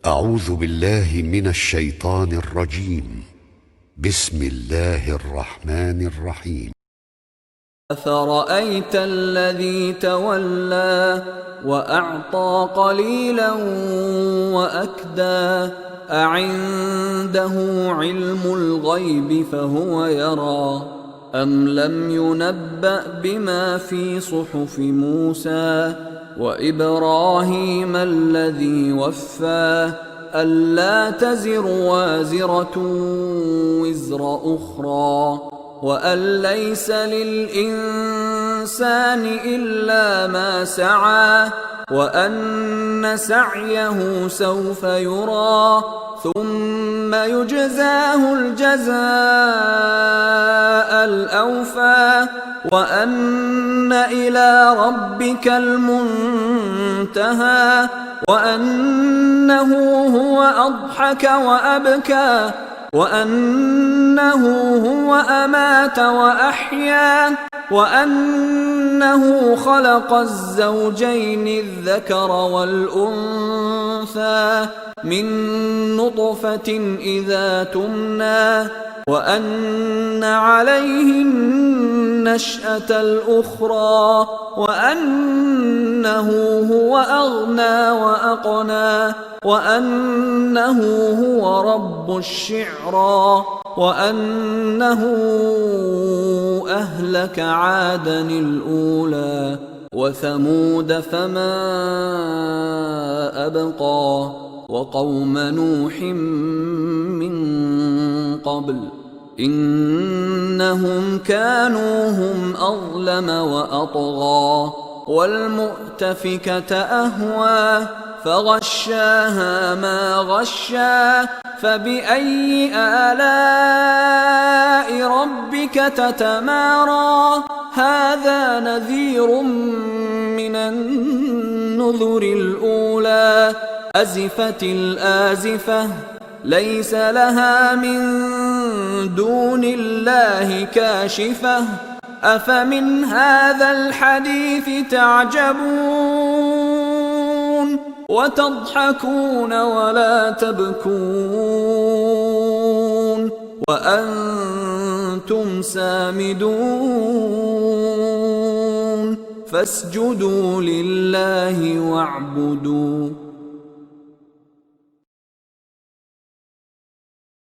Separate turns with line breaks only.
أعوذ بالله من الشيطان الرجيم. بسم الله الرحمن الرحيم.
أفرأيت الذي تولى وأعطى قليلا وأكدى أعنده علم الغيب فهو يرى أم لم ينبأ بما في صحف موسى وإبراهيم الذي وفى ألا تزر وازرة وزر أخرى وأن ليس للإنسان إلا ما سعى وأن سعيه سوف يرى ثم يجزاه الجزاء الأوفى وأن إلى ربك المنتهى وأنه هو أضحك وأبكى وأنه هو أمات وأحيا وأنه خلق الزوجين الذكر والأنثى من نطفة إذا تمنى وأن عليه النشأة الأخرى وأنه هو أغنى وأقنى وأنه هو رب الشعرى وأنه أهلك عادا الأولى وثمود فما أبقى وقوم نوح من قبل إنهم كانوا هم أظلم وأطغى والمؤتفكة أهوى فغشاها ما غشا فبأي آلاء ربك تتمارى هذا نذير من النذر الأولى أزفت الآزفة ليس لها من دون الله كاشفة أفمن هذا الحديث تعجبون وتضحكون ولا تبكون وأنتم سامدون فاسجدوا لله واعبدوا